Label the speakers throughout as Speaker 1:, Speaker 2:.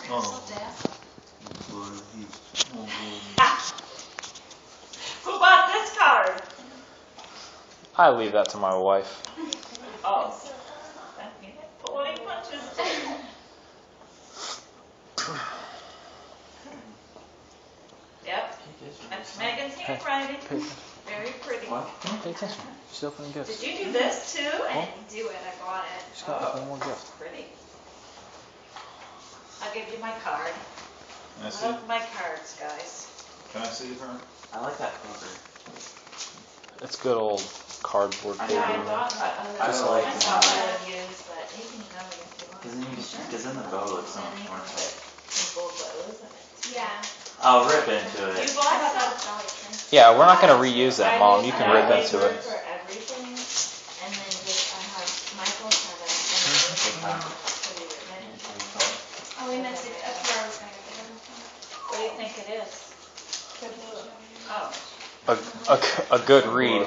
Speaker 1: Oh.
Speaker 2: Who bought this card?
Speaker 3: I leave that to my wife.
Speaker 2: Oh. Pulling punches. Yep. That's Megan's handwriting. Very pretty.
Speaker 3: Pay attention. She's opening gifts.
Speaker 2: Did you do this too?
Speaker 1: I didn't do it. I bought it.
Speaker 3: She's got one more gift.
Speaker 2: Pretty. I'll give you my card.
Speaker 1: Can I see?
Speaker 2: Love my cards, guys.
Speaker 1: Can I see her?
Speaker 4: I like that paper.
Speaker 3: It's good old cardboard
Speaker 4: I
Speaker 3: paper.
Speaker 2: I
Speaker 4: know.
Speaker 2: bought
Speaker 4: I
Speaker 3: Just
Speaker 4: like
Speaker 2: I
Speaker 4: it.
Speaker 2: thought I would use, but you can know if you want.
Speaker 4: Because then the bow looks so much more tight.
Speaker 2: Simple bows and it's.
Speaker 1: Yeah.
Speaker 4: I'll rip into
Speaker 2: You
Speaker 4: it.
Speaker 2: bought
Speaker 1: I thought
Speaker 2: some?
Speaker 1: that was Dolly Tree.
Speaker 3: Yeah, we're not going to reuse that, Mom. You can
Speaker 2: I
Speaker 3: rip
Speaker 2: use
Speaker 3: into
Speaker 2: one
Speaker 3: it.
Speaker 2: for everything, and then just I have Michael's have a pretty ribbon.
Speaker 1: Oh, we missed it. That's where I was going to get it.
Speaker 2: What do you think it is? Oh.
Speaker 3: A good read.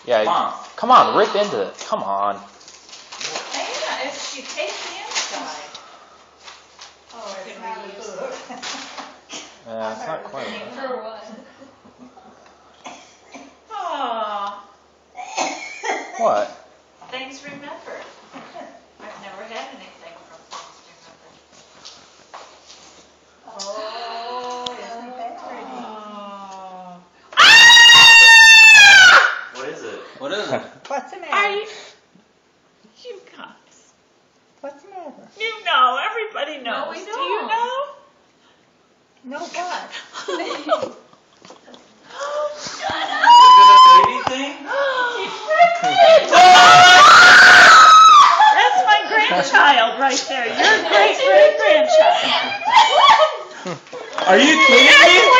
Speaker 3: Yeah.
Speaker 4: Mom.
Speaker 3: Come on, rip into it. Come on.
Speaker 2: Yeah, if she takes the inside.
Speaker 1: Oh,
Speaker 2: Can
Speaker 1: it's
Speaker 2: we
Speaker 1: not
Speaker 2: use
Speaker 1: good.
Speaker 3: Yeah, it's not quite.
Speaker 1: For what?
Speaker 2: Aw,
Speaker 3: What?
Speaker 2: things remembered. I've never had anything from things remembered.
Speaker 1: Oh, isn't that pretty?
Speaker 2: Oh.
Speaker 4: What is it? What is it?
Speaker 5: What's the
Speaker 2: Are
Speaker 5: matter?
Speaker 2: you guys,
Speaker 5: What's the matter?
Speaker 2: you know, everybody knows.
Speaker 1: No, we
Speaker 2: Do you
Speaker 1: don't.
Speaker 2: know?
Speaker 5: No what?
Speaker 2: Shut
Speaker 4: Is it a baby thing?
Speaker 2: That's my grandchild right there. Your great grandchild.
Speaker 4: Are you kidding me?